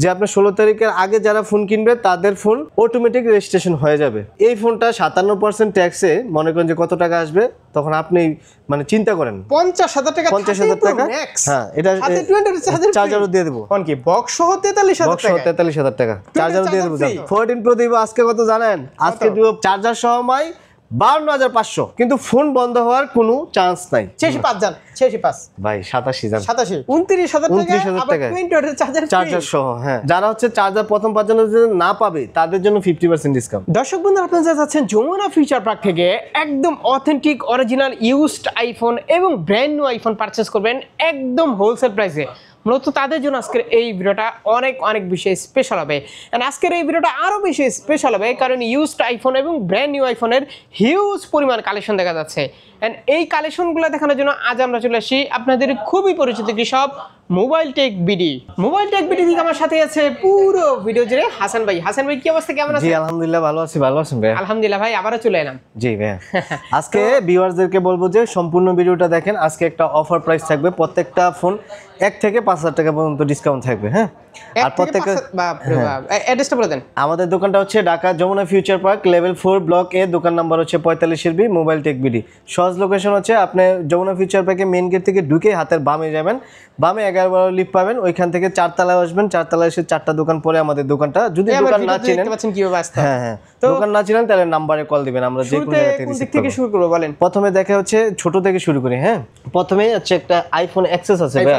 যে আপনার 16 তারিখের আগে যারা ফোন কিনবে তাদের ফোন অটোমেটিক রেজিস্ট্রেশন হয়ে যাবে। এই ফোনটা 57% ট্যাক্সে মনে করেন যে কত টাকা আসবে, তখন আপনি মানে চিন্তা করেন 50,000 টাকা। 50,000 টাকা। হ্যাঁ, এটা চার্জারও দিয়ে দেবো। কোন কি বক্স সহ 43,000 টাকা। 43,000 টাকা চার্জার দিয়ে দেবো। 14 প্রো দিব আজকে, কত জানেন? আজকে দিব চার্জার সহ 52,500, কিন্তু ফোন বন্ধ হওয়ার কোনো চান্স নাই। 65 জান, 65 ভাই 87 জান, 87 29,000 টাকা, 20 ওয়াটের চার্জার সহ। হ্যাঁ, যারা হচ্ছে চার্জার প্রথম 5 জনের জন্য না পাবে তাদের জন্য 50% ডিসকাউন্ট। দর্শক বন্ধু, আপনারা যাচ্ছেন যমুনা ফিউচার পার্ক থেকে একদম অথেন্টিক অরিজিনাল ইউজড আইফোন এবং ব্র্যান্ড নিউ আইফোন পারচেজ করবেন একদম হোলসেল প্রাইসে। মূলত তাদের জন্য আজকের এই ভিডিওটা অনেক অনেক বেশি স্পেশাল হবে। এন্ড আজকের এই ভিডিওটা আরও বেশি স্পেশাল হবে কারণ ইউজড আইফোন এবং ব্র্যান্ড নিউ আইফোনের হিউজ পরিমাণ কালেকশন দেখা যাচ্ছে। এন্ড এই কালেকশনগুলো দেখানোর জন্য আজ আমরা চলে আসি আপনাদের খুবই পরিচিত কৃষক mobile tech BD. Mobile tech BD থেকে আমার সাথে আছে পুরো ভিডিও জুড়ে হাসান ভাই। হাসান ভাই, কি অবস্থা, কেমন আছেন? জি আলহামদুলিল্লাহ ভালো আছি। ভালো আছেন ভাই? আলহামদুলিল্লাহ ভাই, আবারও চলে এলাম। জি ভাই, আজকে ভিউয়ারদেরকে বলবো যে সম্পূর্ণ ভিডিওটা দেখেন। আজকে একটা অফার প্রাইস থাকবে, প্রত্যেকটা ফোন 1 থেকে 5,000 টাকা পর্যন্ত ডিসকাউন্ট থাকবে। হ্যাঁ, আর প্রত্যেকটা অ্যাড্রেসটা বলে দেন। আমাদের দোকানটা হচ্ছে Dhaka Jamuna future park level 4 block A, দোকান নাম্বার হচ্ছে 45 বি, মোবাইল টেক বিডি। সহজ লোকেশন হচ্ছে আপনি যমুনা ফিউচার পার্কে মেইন গেট থেকে ঢুকে হাতের বামে যাবেন, বামে 11 লিফট পাবেন, ওইখান থেকে 4 তলায় আসবেন, 4 তলায় এসে 4টা দোকান পরে আমাদের দোকানটা। যদি দোকান না চিনেন, হ্যাঁ দোকান না চিনেন তাহলে নাম্বারে কল দিবেন, আমরা যে কোনো জায়গা থেকে রিসিভ করব। শুরু করব বলেন। প্রথমে দেখা হচ্ছে ছোট থেকে শুরু করি। হ্যাঁ, প্রথমে হচ্ছে একটা আইফোন এক্সেস আছে ভাই,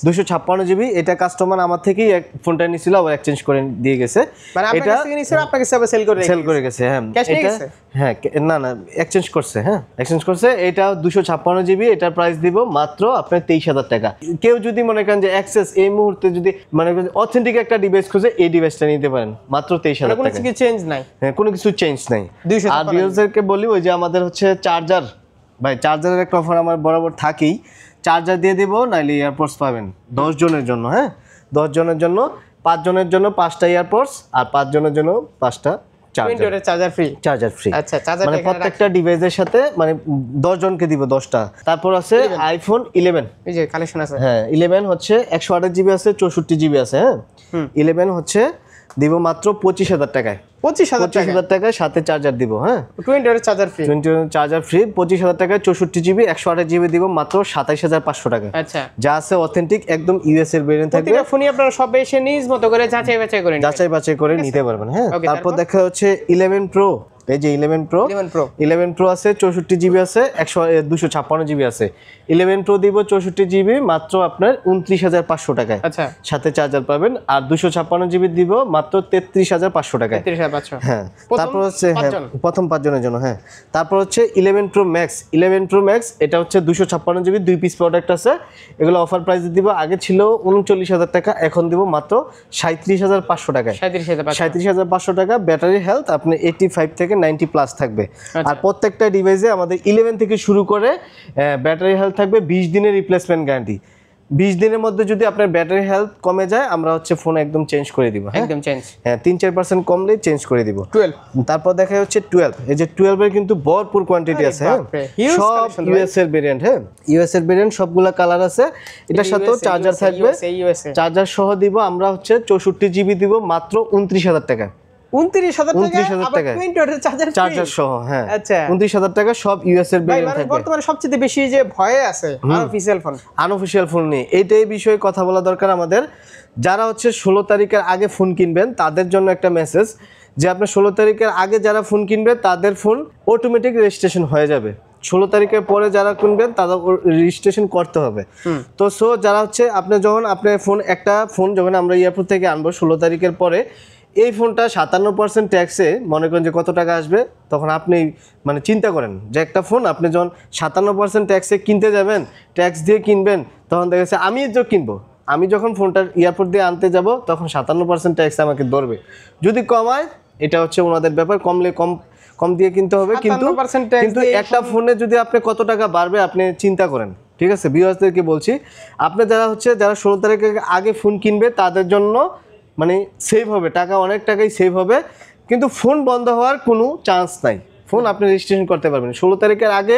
256 জিবি। এটা কাস্টমার আমার থেকেই ফোনটা নিছিল, আবার এক্সচেঞ্জ করে দিয়ে গেছে। মানে আপনার কাছ থেকে নিছিল, আপনার কাছে আবার সেল করে গেছে। হ্যাঁ, এটা হ্যাঁ না এক্সচেঞ্জ করছে। হ্যাঁ, এক্সচেঞ্জ করছে। এটা 256 জিবি, এটার প্রাইস দিব মাত্র আপনার 23,000 টাকা। কেউ যদি মনে করেন যে অ্যাক্সেস এই মুহূর্তে যদি মনে করেন অথেন্টিক একটা ডিভাইস খুঁজে, এই ডিভাইসটা নিতে পারেন মাত্র 23,000 টাকা। কোনো কিছু চেঞ্জ নাই। হ্যাঁ, কোনো কিছু চেঞ্জ নাই। আর ভিউয়ারদেরকে বলি, ওই যে আমাদের হচ্ছে চার্জার, ভাই চার্জারের একটা অফার আমার বরাবর থাকেই। চার্জার দিয়ে দেবো, নাইলে এয়ারপডস পাবেন 10 জনের জন্য। হ্যাঁ, 10 জনের জন্য, 5 জনের জন্য 5টা এয়ারপডস, আর 5 জনের জন্য 5টা চার্জার ফ্রি। আচ্ছা, চার্জার মানে প্রত্যেকটা ডিভাইসের সাথে মানে 10 জনকে দিব 10টা। তারপর আছে আইফোন 11, এই যে কালেকশন আছে। হ্যাঁ 11 হচ্ছে 128 জিবি আছে, 64 জিবি আছে। হ্যাঁ, 11 হচ্ছে দিব মাত্র 25,000 টাকায়। 25,000 টাকায় সাথে চার্জার দিব। হ্যাঁ, 20 ওয়াটের চার্জার ফ্রি, 20 চার্জার ফ্রি। 25,000 টাকায় 64 জিবি 128 জিবি দিব মাত্র 27,500 টাকা। আচ্ছা, যা আছে অথেন্টিক একদম ইউএস এর ভেরিয়েন্ট থাকবে। প্রত্যেকটা ফোনই আপনারা সব এসে নিজ মতো করে যাচাই বাছাই করে নিতে পারবেন। হ্যাঁ, তারপর দেখা হচ্ছে 11 প্রো। এই যে 11 প্রো আছে, 64 জিবি আছে, 256 জিবি আছে। 11 প্রো দিব 64 জিবি মাত্র আপনার 29,500 টাকায়। আচ্ছা, সাথে চার্জার পাবেন। আর 256 জিবি দিব মাত্র 33,500 টাকায়। 33,500। হ্যাঁ, তারপর হচ্ছে প্রথম 5 জনের জন্য। হ্যাঁ, তারপর হচ্ছে 11 প্রো ম্যাক্স। 11 প্রো ম্যাক্স এটা হচ্ছে 256 জিবি, 2 পিস প্রোডাক্ট আছে। এগুলো অফার প্রাইস দিব, আগে ছিল 39,000 টাকা, এখন দিব মাত্র 37,500 টাকায়। 37,500 টাকা। ব্যাটারি হেলথ আপনি 85 থেকে 90 প্লাস থাকবে। আর প্রত্যেকটা ডিভাইসে আমাদের 11 থেকে শুরু করে ব্যাটারি হেলথ থাকবে 20 দিনের রিপ্লেসমেন্ট গ্যারান্টি। 20 দিনের মধ্যে যদি আপনার ব্যাটারি হেলথ কমে যায়, আমরা হচ্ছে ফোন একদম চেঞ্জ করে দিব। একদম চেঞ্জ। হ্যাঁ, 3-4% কমলেই চেঞ্জ করে দিব। 12 তারপর দেখা হচ্ছে 12। এই যে 12 এর কিন্তু ভরপুর কোয়ান্টিটি আছে। হ্যাঁ, সব ইউএস এর ভেরিয়েন্ট। হ্যাঁ, ইউএস এর ভেরিয়েন্ট সবগুলা কালার আছে। এটার সাথেও চার্জার থাকবে, চার্জার সহ দিব আমরা হচ্ছে 64 জিবি দিব মাত্র 29,000 টাকা। 29,000 টাকা 20 ওয়াটের চার্জার সহ। হ্যাঁ, আচ্ছা, 29,000 টাকা। সব ইউএস এর ভেরিয়েন্ট থাকবে। বর্তমানে সবচেয়ে বেশি যে ভয়ে আছে আনঅফিশিয়াল ফোন নিয়ে, এইটাই বিষয়ে কথা বলা দরকার আমাদের। যারা হচ্ছে 16 তারিখের আগে ফোন কিনবেন তাদের জন্য একটা মেসেজ, যে আপনি 16 তারিখের আগে যারা ফোন কিনবে তাদের ফোন অটোমেটিক রেজিস্ট্রেশন হয়ে যাবে। 16 তারিখের পরে যারা কিনবেন তাদের রেজিস্ট্রেশন করতে হবে। তো যারা হচ্ছে আপনি যখন আপনার একটা ফোন যখন আমরা এয়ারপোর্ট থেকে আনবো 16 তারিখের পরে, এই ফোনটা 57% ট্যাক্সে মনে করেন যে কত টাকা আসবে, তখন আপনি মানে চিন্তা করেন যে একটা ফোন আপনি যখন 57% ট্যাক্সে কিনতে যাবেন, ট্যাক্স দিয়ে কিনবেন, তখন দেখা যাচ্ছে আমি যখন ফোনটা এয়ারপোর্ট দিয়ে আনতে যাব তখন 57% ট্যাক্স আমাকে ধরবে। যদি কমায় এটা হচ্ছে ওনাদের ব্যাপার, কমলে কম দিয়ে কিনতে হবে। কিন্তু একটা ফোনে যদি আপনি কত টাকা বাড়বে আপনি চিন্তা করেন। ঠিক আছে, ভিউয়ার্সদেরকে বলছি, আপনি যারা 16 তারিখের আগে ফোন কিনবে তাদের জন্য মানে সেভ হবে টাকা, অনেক টাকাই সেভ হবে, কিন্তু ফোন বন্ধ হওয়ার কোনো চান্স নাই। ফোন আপনি রেজিস্ট্রেশন করতে পারবেন। 16 তারিখের আগে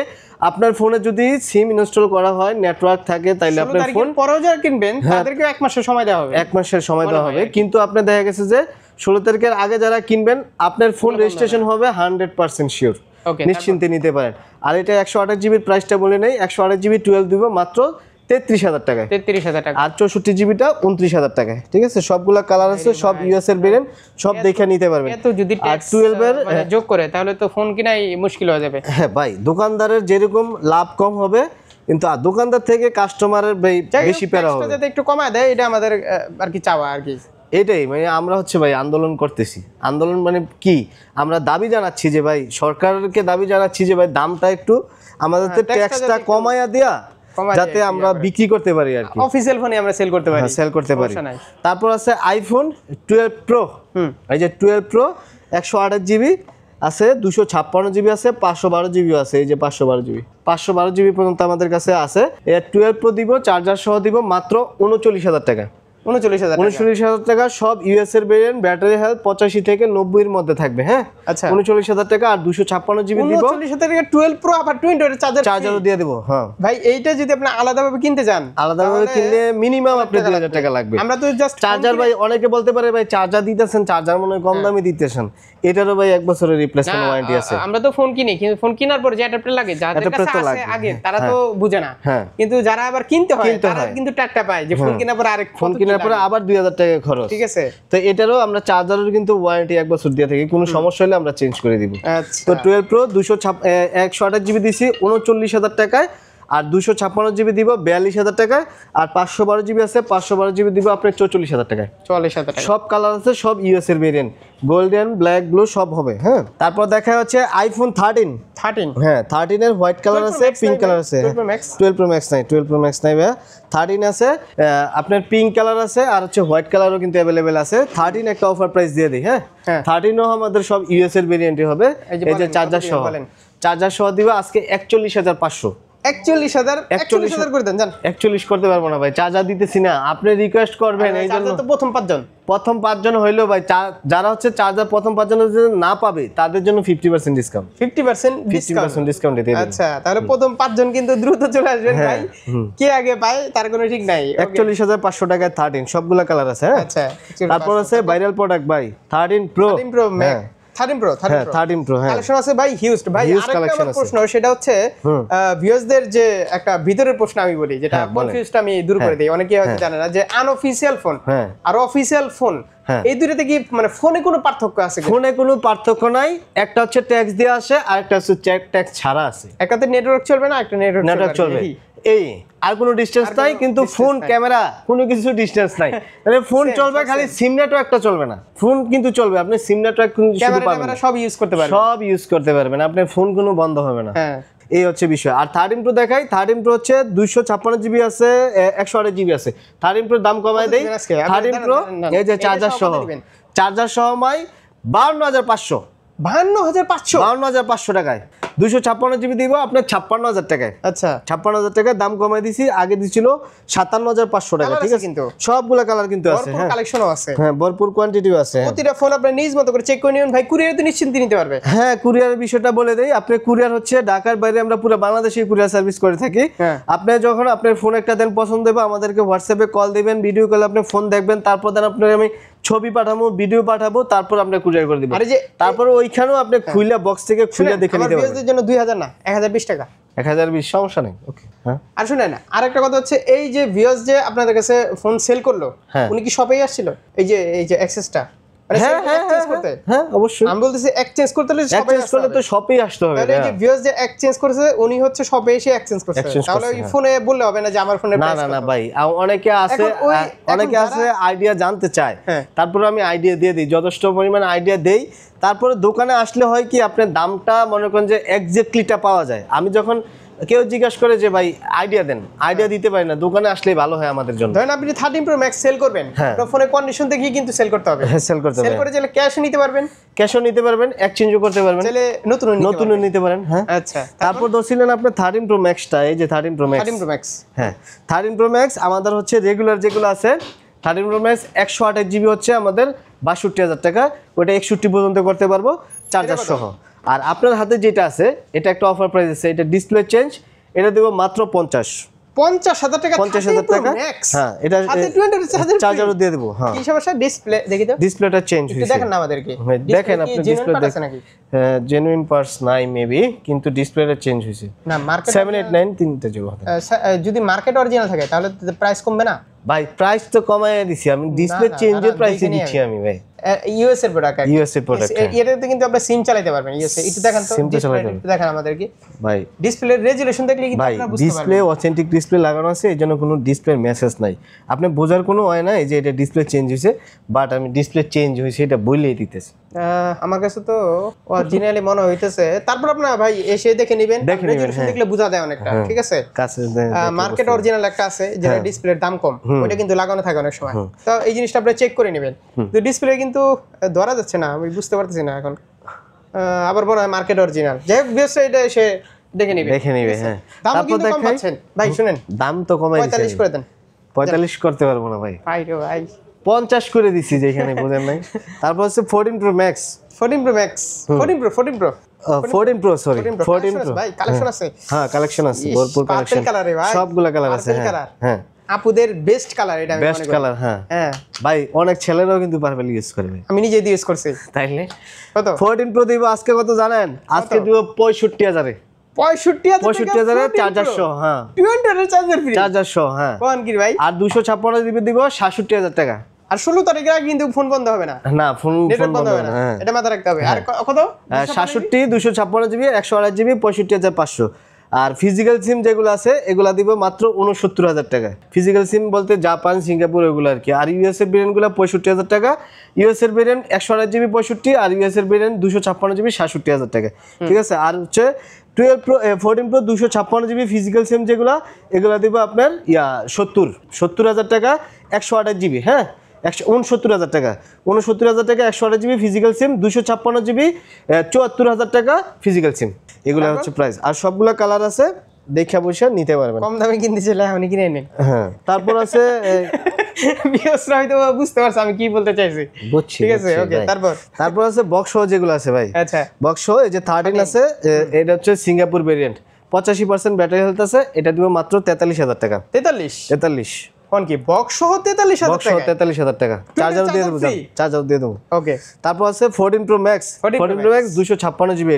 আপনার ফোনে যদি সিম ইনস্টল করা হয়, নেটওয়ার্ক থাকে, তাইলে আপনার ফোন পরেও যারা কিনবেন তাদেরকে 1 মাসের সময় দেওয়া হবে। 1 মাসের সময় দেওয়া হবে, কিন্তু আপনার দেখা গেছে যে 16 তারিখের আগে যারা কিনবেন আপনার ফোন রেজিস্ট্রেশন হবে 100% শিওর, নিশ্চিন্তে নিতে পারেন। আর এটা 128 জিবির প্রাইসটা বলে নেই, 128 জিবি 12 দিব মাত্র 33,000 টাকায়, 33,000 টাকা। আর 64 জিবিটা 29,000 টাকায়। ঠিক আছে, সবগুলা কালার আছে, সব ইউএস এর ভেরিয়েন্ট, সব দেখে নিতে পারবেন। এত যদি আর 12 এর যোগ করে তাহলে তো ফোন কিনাই মুশকিল হয়ে যাবে। হ্যাঁ ভাই, দোকানদারের যেরকম লাভ কম হবে, কিন্তু দোকানদার থেকে কাস্টমারের বেশি প্যারা হবে। যাতে একটু কমায় দেয়, এটা আমাদের আর কি চাওয়া আর কি। এটাই মানে আমরা হচ্ছে ভাই আন্দোলন করতেছি। আন্দোলন মানে কি, আমরা দাবি জানাচ্ছি যে ভাই, সরকারকে দাবি জানাচ্ছি যে ভাই দামটা একটু আমাদের ট্যাক্সটা কমায়া দেয়া, যাতে আমরা বিক্রি করতে পারি আর কি, অফিশিয়াল ফোনে আমরা সেল করতে পারি, সেল করতে পারি। তারপর আছে আইফোন 12 প্রো, এই যে 12 প্রো 128 জিবি আছে, 256 জিবি আছে, 512 জিবিও আছে। এই যে 512 জিবি, 512 জিবি পর্যন্ত আমাদের কাছে আছে। এর 12 প্রো দিব, চার্জার সহ দিব মাত্র 39,000 টাকা। 39,000 টাকা, সব ইউএস এর ভেরিয়েন্ট, ব্যাটারি হেলথ 85 থেকে 90 এর মধ্যে থাকবে। হ্যাঁ, আচ্ছা, 39,000 টাকা। আর 256 জিবি দিব, 39,000 টাকা 12 প্রো আবার 20 এর চার্জারও দিয়ে দেব। হ্যাঁ ভাই, এইটা যদি আপনি আলাদাভাবে কিনতে যান, আলাদাভাবে কিনলে মিনিমাম আপনি 2,000 টাকা লাগবে। আমরা তো জাস্ট চার্জার ভাই, অনেকে বলতে পারে ভাই চার্জার দিতেছেন, চার্জার মনে হয় কম দামে দিতেছেন, এটারও ভাই 1 বছরের রিপ্লেসমেন্ট ওয়ারেন্টি আছে। আমরা তো ফোন কিনি, কিন্তু ফোন কেনার পর যে অ্যাডাপ্টার লাগে, যাদের কাছে আছে আগে, তারা তো বুঝে না। কিন্তু যারা আবার কিনতে হয় তারা কিন্তু টাকা পায়, যে ফোন কেনার পর আরেক ফোন কেনার পরে আবার 2,000 টাকা খরচ। ঠিক আছে, তো এটারও আমরা চার্জারের কিন্তু ওয়ারেন্টি 1 বছর দিয়ে থাকি, কোনো সমস্যা হলে আমরা চেঞ্জ করে দিব। আচ্ছা, তো 12 প্রো 128 জিবি দিছি 39,000 টাকায়, আর 256 জিবি দিব 42,000 টাকায়, আর 512 জিবি আছে, 512 জিবি দিব আপনার 44,000 টাকায়। 44,000 টাকা। সব কালার আছে, সব ইউএস এর ভেরিয়েন্ট, গোল্ডেন, ব্ল্যাক, ব্লু সব হবে। হ্যাঁ, তারপর দেখা হচ্ছে আইফোন 13। হ্যাঁ, 13 এর হোয়াইট কালার আছে, পিঙ্ক কালার আছে। 12 প্রো ম্যাক্স নাই, 12 প্রো ম্যাক্স নাই ভাই। 13 আছে, আপনার পিঙ্ক কালার আছে, আর হচ্ছে হোয়াইট কালারও কিন্তু অ্যাভেলেবেল আছে। 13 একটা অফার প্রাইস দিয়ে দিই। হ্যাঁ, 13ও আমাদের সব ইউএস এর ভেরিয়েন্টই হবে। এই যে চার্জার সহ, চার্জার সহ দিবা আজকে 41,500। 41,000 করে দেন। জান 41 করতে পারবো না ভাই, চার্জার দিতেছি না, আপনি রিকোয়েস্ট করবেন। এই জন্য তো প্রথম 5 জন হইলো ভাই, যারা হচ্ছে চার্জার প্রথম 5 জনের জন্য না পাবে, তাদের জন্য 50% ডিসকাউন্ট, 50% ডিসকাউন্ট দিতে হবে। আচ্ছা, তাহলে প্রথম 5 জন কিন্তু দ্রুত চলে আসবেন ভাই, কে আগে পায় তার কোনো ঠিক নাই। 41,500 টাকায় 13, সবগুলা কালার আছে। হ্যাঁ, আচ্ছা, তারপর আছে ভাইরাল প্রোডাক্ট ভাই 13 প্রো, 13 প্রো কালেকশন আছে ভাই, হিউজ ভাই। আরেকটা প্রশ্ন, সেটা হচ্ছে ভিউয়ার্সদের যে একটা ভিতরের প্রশ্ন আমি বলি, যেটা কনফিউজড আমি দূর করে দেই। অনেকেই হয়তো জানে না যে আনঅফিশিয়াল ফোন আর অফিশিয়াল ফোন, এই দুইটাতে কি মানে ফোনে কোনো পার্থক্য আছে? ফোনে কোনো পার্থক্য নাই, একটা হচ্ছে ট্যাক্স দিয়ে আসে, আর একটা হচ্ছে ট্যাক্স ছাড়া আছে। একটাতে নেটওয়ার্ক চলবে না, একটা নেটওয়ার্ক চলবে। এই আর কোনো ডিসটেন্স নাই, কিন্তু ফোন ক্যামেরা কোনো কিছু ডিসটেন্স নাই, মানে ফোন চলবে, খালি সিম নেটওয়ার্কটা চলবে না। ফোন কিন্তু চলবে, আপনি সিম নেটওয়ার্ক শুধু পাবেন, সব ইউজ করতে পারবেন, সব ইউজ করতে পারবেন, আপনার ফোন কোনো বন্ধ হবে না। এই হচ্ছে বিষয়। আর 13 প্রো দেখাই, 13 প্রো হচ্ছে 256 জিবি আছে, 128 জিবি আছে। 13 প্রোর দাম কমায় দেই। 13 প্রো এই যে চার্জার সহ মাই 52,500, 52,500 টাকায় 256 জিবি দিব আপনার 56,000 টাকায়। আচ্ছা, 56,000 টাকায় দাম কমাই দিছি, আগে দিছিল 57,500 টাকা। ঠিক আছে, কিন্তু সবগুলা কালার কিন্তু আছে। হ্যাঁ, কালেকশনও আছে। হ্যাঁ, ভরপুর কোয়ান্টিটিও আছে। প্রতিটা ফোন আপনি নিজ মতো করে চেক করে নিন ভাই, কুরিয়ারে তো নিশ্চিন্তে নিতে পারবে। হ্যাঁ, কুরিয়ারের বিষয়টা বলে দেই। আপনি কুরিয়ার হচ্ছে ঢাকার বাইরে আমরা পুরো বাংলাদেশে কুরিয়ার সার্ভিস করে থাকি। আপনি যখন আপনার ফোন একটা দেন পছন্দ হবে, আমাদেরকে হোয়াটসঅ্যাপে কল দিবেন, ভিডিও কলে আপনি ফোন দেখবেন, তারপর দেন আপনার আমি ছবি পাঠাবো, ভিডিও পাঠাবো, তারপর আপনি কুরিয়ার করে দিবেন। তারপর ওইখানেও আপনি খুলে বক্স থেকে খুলে দেখে নিতে পারবেন। আমার জন্য 2,000 না 1,020 টাকা। 1,020 সমস্যা নেই। ওকে। হ্যাঁ, আর শুনেন না, আরেকটা কথা হচ্ছে, এই যে ভিউয়ার্স যে আপনাদের কাছে ফোন সেল করলো, উনি কি শপেই আসছিল? এই যে অ্যাক্সেসটা হ্যাঁ, অবশ্যই। আমি বলতেছি এক্সচেঞ্জ করতে হলে তো শপেই আসতে হবে। তাহলে এই যে ভিউয়ার্স যে এক্সচেঞ্জ করেছে, উনি হচ্ছে শপে এসে এক্সচেঞ্জ করছে, তাহলে এই ফোনে বললে হবে না যে আমার ফোনের প্রাইস। না ভাই, অনেকে আছে আইডিয়া জানতে চায়, তারপর আমি আইডিয়া দিয়ে দিই, যথেষ্ট পরিমাণ আইডিয়া দেই। তারপরে দোকানে আসলে হয় কি, আপনার দামটা মনে করেন যে এক্স্যাক্টলিটা পাওয়া যায়। আমি যখন কেউ জিজ্ঞাসা করে যে ভাই আইডিয়া দেন, আইডিয়া দিতে পারি না, দোকানে আসলেই ভালো হয় আমাদের জন্য। ধরেন আপনি 13 প্রো ম্যাক্স সেল করবেন, আপনার ফোনে কন্ডিশন দেখেই কিন্তু সেল করতে হবে। সেল করে চাইলে ক্যাশও নিতে পারবেন, এক্সচেঞ্জও করতে পারবেন, চাইলে নতুনও নিতে পারেন। হ্যাঁ, আচ্ছা। তারপর ধরছিলেন আপনার 13 প্রো ম্যাক্সটা, এই যে 13 প্রো ম্যাক্স। হ্যাঁ, 13 প্রো ম্যাক্স আমাদের হচ্ছে রেগুলার যেগুলো আছে, 13 প্রো ম্যাক্স 128 জিবি হচ্ছে আমাদের 62,000 টাকা, ওটা 61 পর্যন্ত করতে পারবো চার্জার সহ। আর আপনার হাতে যেটা আছে এটা একটা অফার প্রাইস আছে, এটা ডিসপ্লে চেঞ্জ, এটা দেবো মাত্র 50,000 টাকা, 50,000 টাকা। হ্যাঁ, এটা চার্জারও দিয়ে দেবো। হ্যাঁ, কি সমস্যা? ডিসপ্লে দেখি তো, ডিসপ্লেটা চেঞ্জ একটু হয়েছে। দেখেন না আমাদেরকে। দেখেন আপনি ডিসপ্লে দেখেন নাকি? জেনুইন পার্টস নাই মেবি, কিন্তু ডিসপ্লেটা চেঞ্জ হয়েছে। না মার্কেট 789 তিনটা যোগ হবে। যদি মার্কেট অরিজিনাল থাকে তাহলে প্রাইস কমবে না ভাই প্রাইস তো কমায় দিছি আমি, ডিসপ্লে চেঞ্জের প্রাইসে দিচ্ছি আমি ভাই। ইউএস এর প্রোডাক্ট, ইউএস এর প্রোডাক্ট। এটাতে কিন্তু আপনি সিম চালাতে পারবেন ইউএস এ। একটু দেখেন তো, SIM তো চালাতে একটু দেখেন আমাদেরকে। ভাই ডিসপ্লে রেজোলিউশন দেখলে কিন্তু ভাই আপনারা বুঝতে ডিসপ্লে পারবেন। অথেন্টিক ডিসপ্লে লাগানো আছে, এই জন্য কোনো ডিসপ্লে মেসেজ নাই। আপনি বোঝার কোনো হয় না এই যে এটা ডিসপ্লে চেঞ্জ হয়েছে, বাট আমি ডিসপ্লে চেঞ্জ হয়েছে এটা বলেই দিতেছি। আমার কাছে তো অরিজিনালি মনে হইতেছে। তারপর আপনারা ভাই এসে দেখে নেবেন, রেজোলিউশন দেখলে বোঝা যায় অনেকটা, ঠিক আছে? কাছে মার্কেট অরিজিনাল একটা আছে যেটা ডিসপ্লের দাম কম, ওটা কিন্তু লাগানো থাকে অনেক সময়। তো এই জিনিসটা আপনি চেক করে নেবেন। তো ডিসপ্লে কিন্তু ধরা যাচ্ছে না, আমি বুঝতে পারতেছি না এখন। আবার মনে হয় মার্কেট অরিজিনাল। যাই হোক বিএসআই এটা এসে দেখে নিবে, দেখে নিবে। হ্যাঁ, দাম তারপর কিন্তু কম দেখাই পাচ্ছেন ভাই। শুনেন, দাম তো কমাই 45 দিছি। করে দেন। 45 করতে পারবো না ভাই, ভাই রে ভাই, 50 করে দিছি যেখানে বোঝেন নাই। তারপর হচ্ছে 14 Pro Max, 14 Pro Max, 14 Pro 14 Pro sorry 14 Pro। ভাই কালেকশন আছে, হ্যাঁ কালেকশন আছে, ভরপুর পার্পল কালেকশন, কালারে ভাই, সবগুলা কালার আছে। পার্পল কালার, হ্যাঁ আপুদের বেস্ট কালার এটা আমি বেস্ট মনে করি। কালার। হ্যাঁ হ্যাঁ, ভাই অনেক ছেলেরাও কিন্তু পার্পল ইউজ করবে, আমি নিজে দিয়ে ইউজ করছি। তাইলে কত? 14 Pro দিব আজকে, কত জানেন? আজকে দিব 65,000 এ। 65,000 চার্জার সহ। হ্যাঁ, 200 চার্জার ফ্রি, চার্জার সহ। হ্যাঁ, কোন কি ভাই? আর 256 জিবি দিব 67,000 টাকা। আর 16 তারিখের আগে কিন্তু ফোন বন্ধ হবে না, না ফোন নেটওয়ার্ক বন্ধ হবে না, হ্যাঁ, এটা মাথায় রাখতে হবে। আর কত? 67 256 জিবি 128 জিবি 65,500। আর ফিজিক্যাল সিম যেগুলো আছে এগুলা দিব মাত্র 69,000 টাকা। ফিজিক্যাল সিম বলতে জাপান, সিঙ্গাপুর এগুলো আর কি। আর ইউএস এর ভেরিয়েন্টগুলো 65,000 টাকা। ইউএস এর ভেরিয়েন্ট 128 জিবি 65, আর ইউএস এর ভেরিয়েন্ট 256 জিবি 67,000 টাকা, ঠিক আছে? আর হচ্ছে 14 Pro 256 জিবি ফিজিক্যাল সিম যেগুলো, এগুলো দিব আপনার 70,000 টাকা 128 জিবি। হ্যাঁ, 69,000 টাকা, 69,000 টাকা 128 জিবি ফিজিক্যাল সিম, 256 জিবি 74,000 টাকা ফিজিক্যাল সিম। এগুলো হচ্ছে প্রাইস। আর সবগুলা কালার আছে, দেখে বসে নিতে পারবেন। কম দামে কিনতে চাইলে আমি কিনে নিন। হ্যাঁ, তারপর আছে বিয়সরা হয়তো বুঝতে পারছে আমি কি বলতে চাইছি। বুঝছি, ঠিক আছে, ওকে। তারপর আছে বক্স সহ যেগুলো আছে ভাই। আচ্ছা, বক্স সহ এই যে 13 আছে, এটা হচ্ছে সিঙ্গাপুর ভেরিয়েন্ট, 85% ব্যাটারি হেলথ আছে, এটা দিব মাত্র 43,000 টাকা। 43 কোন কি? বক্স সহ 43,000 বক্স সহ টাকা, 43,000 টাকা। চার্জার দিয়ে দেবো, চার্জার দিয়ে দেবো। ওকে। তারপর আছে 14 Pro Max, 14 Pro Max 256 GB.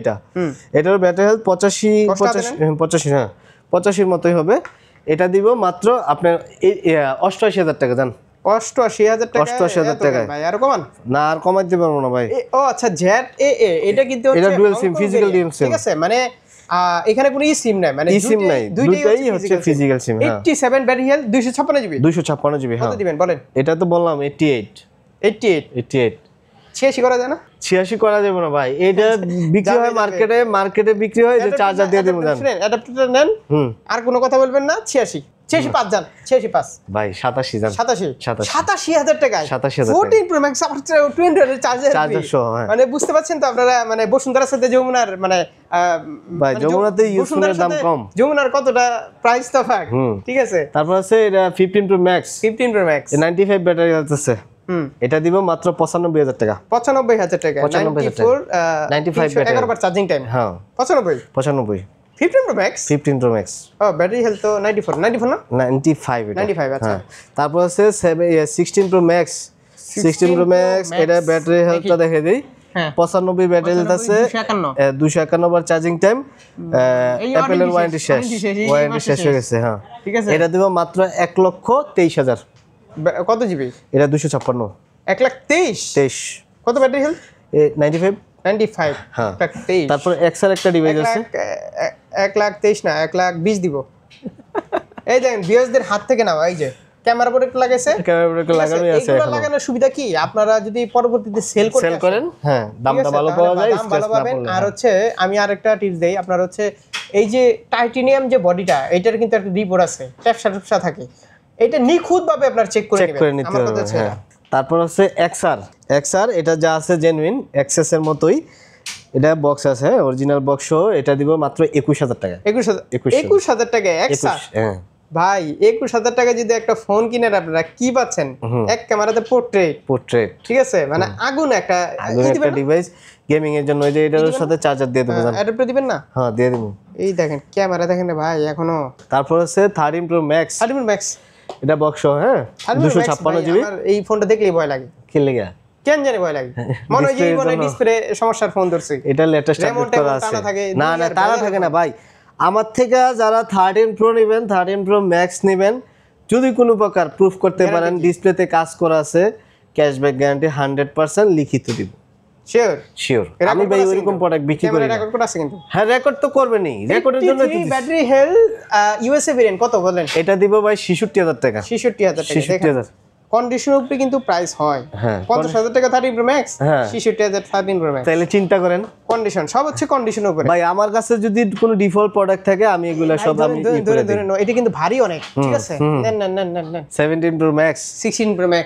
এটার ব্যাটারি হেলথ 85 হ্যাঁ 85-র মতোই হবে। এটা দিব মাত্র আপনার 88,000 টাকা। জান 88,000 টাকা, 88,000 টাকা ভাই। আর কমান না, আর কমাইতে পারবো না ভাই। ও আচ্ছা, ZAA এটা কিন্তু এটা ডুয়াল সিম, ফিজিক্যাল ডিএম সিম, ঠিক আছে? মানে এখানে কোনো সিম নাই, মানে সিম নাই, দুইটাই হচ্ছে ফিজিক্যাল সিম। হ্যাঁ, 87 ব্যাটারি হেলথ, 256 জিবি। 256 জিবি। হ্যাঁ, কত দিবেন বলেন? এটা তো বললাম 88 86 করা যায় না? 86 করা যাবে না ভাই, এটা বিক্রি হয় মার্কেটে বিক্রি হয় যে চার্জার দিয়ে দেবো। জান অ্যাডাপ্টার নেন, আর কোনো কথা বলবেন না। 86 জান, 86 ভাই 87 জান, 87,000 টাকায় 87,000 14 Pro Max আবার 20 চার্জার সহ। হ্যাঁ, মানে বুঝতে পারছেন তো আপনারা, মানে বসুন্ধরার সাথে যমুনার মানে ভাই যমুনাতে ইউজফুলের দাম কম, যমুনার কতটা প্রাইস তফাৎ, ঠিক আছে? তারপর আছে এটা 15 Pro Max, 15 Pro Max 95 battery health আছে, এটা দিব মাত্র 95,000 টাকা। 95,000 টাকা, 95 11 বার চার্জিং টাইম। হ্যাঁ, 95 15 Pro Max 15 Pro Max। ও ব্যাটারি হেলথ তো 94 না? 95 এটা 95 আচ্ছা। তারপর আছে 16 Pro Max, 16 Pro Max এটা ব্যাটারি হেলথটা দেখে দেই। 95 ব্যাটারি হেলথ আছে, 251 বার চার্জিং টাইম। অ্যাপলের ওয়ারেন্টি শেষ হয়ে গেছে। হ্যাঁ, ঠিক আছে। এটা দিব মাত্র 1,23,000। কত জিবি? এটা 256। 1,23,000 কত ব্যাটারি হেলথ? 95 হ্যাঁ, 1,23,000। তারপর এক্সআর একটা ডিভাইস আছে, 1,23,000 না 1,20,000 দিব। এই দেখেন ভিউয়ারদের হাত থেকে নাও, এই যে ক্যামেরা প্রোটেক্ট লাগাইছে, ক্যামেরা প্রোটেক্ট লাগানোই আছে। এগুলো লাগানোর সুবিধা কি, আপনারা যদি পরবর্তীতে সেল করেন, হ্যাঁ দামটা ভালো পাওয়া যায়, ভালো পাবেন। আর হচ্ছে আমি আরেকটা টিপস দেই, আপনার হচ্ছে এই যে টাইটেনিয়াম যে বডিটা, এটার কিন্তু একটা রিপোর্ট আছে, ট্যাপসা থাকে, এটা নিখুঁতভাবে আপনার চেক করে নেবেন। আমার কথা হচ্ছে এটা। তারপর আছে এক্সআর, এটা যা আছে জেনুইন এক্সএস এর মতোই, এটা বক্স আছে অরিজিনাল বক্স, এটা দিব মাত্র 21,000 টাকা। 21,000 টাকা এক্সআর। হ্যাঁ, ভাই 21,000 টাকা যদি একটা ফোন কিনেন আপনারা কি পাচ্ছেন? এক ক্যামেরাতে পোর্ট্রেট, ঠিক আছে, মানে আগুন একটা ডিভাইস গেমিং এর জন্য। ওই যে এটার সাথে চার্জার দিয়ে দেবো। অ্যাডাপ্টার দিবেন না? হ্যাঁ দিয়ে দেবো। এই দেখেন ক্যামেরা দেখেন রে ভাই এখনো। তারপর আছে 13 Pro Max, 13 Pro Max এটা বক্স, হ্যাঁ 256 জিবি। এই ফোনটা দেখলেই ভয় লাগে। কি লাগা কেন জানি ভয় লাগে, মনে হয় যে মানে ডিসপ্লে সমস্যার ফোন ধরছে। এটা লেটেস্ট আপডেট করা আছে। না না তারা থাকে না ভাই, আমার থেকে যারা 13 Pro নেবেন, 13 Pro Max নেবেন, যদি কোনো প্রকার প্রুফ করতে পারেন ডিসপ্লেতে কাজ করা আছে, ক্যাশব্যাক গ্যারান্টি 100% লিখিত দিব। শিওর আমি ভাই ওইরকম প্রোডাক্ট বিক্রি করি না। রেকর্ড করা আছে কিন্তু। হ্যাঁ রেকর্ড তো করবেনই, রেকর্ডের জন্য তো ব্যাটারি হেলথ ইউএসএ ভেরিয়েন্ট কত বলেন? এটা দিব ভাই 66000 টাকা। 66000 টাকা। 66000 কন্ডিশনের উপরে কিন্তু প্রাইস হয়। হ্যাঁ 50,000 টাকা 13 Pro Max, 66000 13 Pro Max। তাহলে চিন্তা করেন, কন্ডিশন সব হচ্ছে কন্ডিশনের উপরে। ভাই আমার কাছে যদি কোনো ডিফল্ট প্রোডাক্ট থাকে আমি এগুলা সব আমি ধরে এটা কিন্তু ভারী অনেক, ঠিক আছে। নেন 17 Pro Max, 16 Pro Max,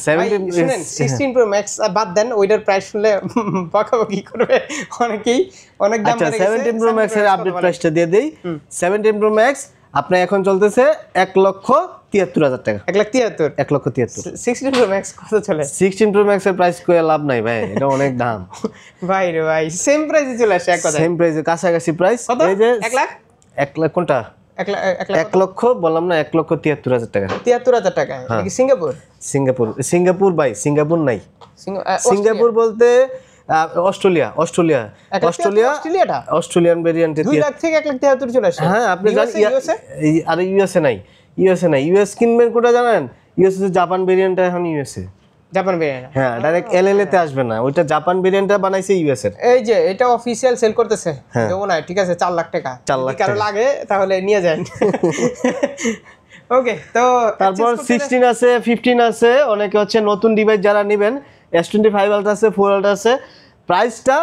17 শুনেন 16 Pro Max বাদ দেন, ওইটার প্রাইস শুনলে বকাবকি করবে অনেকেই, অনেক দাম আচ্ছা বেড়ে গেছে। 17 Pro Max এর আপডেট প্রাইসটা দিয়ে দেই। 17 Pro Max আপনার এখন চলতেছে 1,73,000 টাকা। 1,73,000। 1,73,000। 16 Pro Max কত চলে? 16 Pro Max এর প্রাইস কইয়া লাভ নাই ভাই, এটা অনেক দাম। ভাই রে ভাই সেম প্রাইসে চলে আসে এক কথা। সেম প্রাইসে কাছাকাছি প্রাইস। এই যে 1 লাখ 1 লাখ কোনটা? 1 লক্ষ বললাম না, 1,73,000 টাকা। 73,000 টাকা। এটা কি সিঙ্গাপুর ভাই, সিঙ্গাপুর নাই। সিঙ্গাপুর বলতে অস্ট্রেলিয়ান ভেরিয়েন্টে 2 লাখ থেকে 1,73,000 চলে আসে। হ্যাঁ আপনি জানেন, আর ইউএসএ নাই। ইউএস কিনবেন কোটা জানেন? ইউএসএ জাপান ভেরিয়েন্টটা এখন ইউএসএ, জাপান ভেরিয়েন্ট। হ্যাঁ ডাইরেক্ট এলএলএ তে আসবে না, ওইটা জাপান ভেরিয়েন্টটা বানাইছে ইউএস এর। এই যে এটা অফিশিয়াল সেল করতেছে যমুনায়, ঠিক আছে, 4 লাখ টাকা। 4 লাখ কারো লাগে তাহলে নিয়ে যান। ওকে, তো তারপর 16 আছে, 15 আছে। অনেকে হচ্ছে নতুন ডিভাইস যারা নেবেন, S25 Ultra আছে, 4 Ultra আছে, প্রাইসটা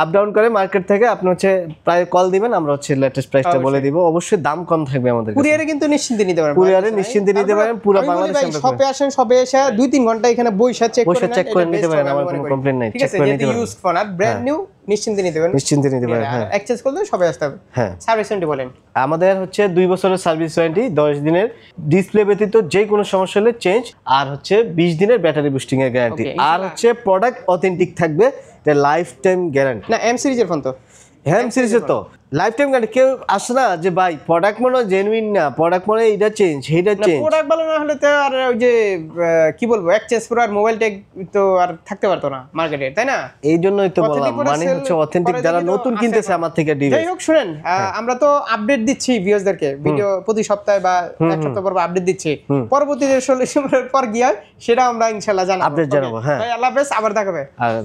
আপ ডাউন করে মার্কেট থেকে। আপনি হচ্ছে প্রায় কল দিবেন, আমরা হচ্ছে লেটেস্ট প্রাইসটা বলে দিব। অবশ্যই দাম কম থাকবে আমাদের কাছে। কুরিয়ারে কিন্তু নিশ্চিন্তে নিতে পারবেন, কুরিয়ারে নিশ্চিন্তে নিতে পারেন, পুরো বাংলাদেশে। শপে আসেন, শপে এসে 2-3 ঘন্টা এখানে বইসা চেক করে নিতে পারেন, আমার কোনো কমপ্লেইন নাই। ঠিক আছে, যেহেতু ইউজড ফোন আর ব্র্যান্ড নিউ, নিশ্চিন্তে নিতে পারেন, হ্যাঁ। এক্সচেঞ্জ করলে সবাই আসতে হবে। হ্যাঁ, সার্ভিস ওয়ারেন্টি বলেন। আমাদের হচ্ছে 2 বছরের সার্ভিস ওয়ারেন্টি, 10 দিনের ডিসপ্লে ব্যতীত যে কোনো সমস্যা হলে চেঞ্জ, আর হচ্ছে 20 দিনের ব্যাটারি বুস্টিং এর গ্যারান্টি, আর হচ্ছে প্রোডাক্ট অথেন্টিক থাকবে, এটা লাইফ টাইম গ্যারান্টি। না এম সিরিজের ফোন তো, হ্যাম সিরিজের তো লাইফ টাইম গ্যারান্টি। কেউ আসে না যে ভাই প্রোডাক্ট মনে হয় জেনুইন না, প্রোডাক্ট মনে হয় এটা চেঞ্জ, সেইটা চেঞ্জ। প্রোডাক্ট ভালো না হলে তো আর ওই যে কি বলবো, এক্সচেঞ্জ পুরো আর মোবাইল ট্যাগ তো আর থাকতে পারতো না মার্কেটে, তাই না? এই জন্যই তো বললাম, মানে হচ্ছে অথেন্টিক যারা নতুন কিনতেছে আমার থেকে ডিভাইস। যাই হোক শুনেন, আমরা তো আপডেট দিচ্ছি ভিউয়ারদেরকে, ভিডিও প্রতি সপ্তাহে বা এক সপ্তাহ পর আপডেট দিচ্ছি। পরবর্তী যে সলিউশনের পর গিয়ে সেটা আমরা ইনশাআল্লাহ জানাবো, আপডেট জানাবো। হ্যাঁ ভাই আল্লাহ হাফেজ, আবার দেখাবে। আর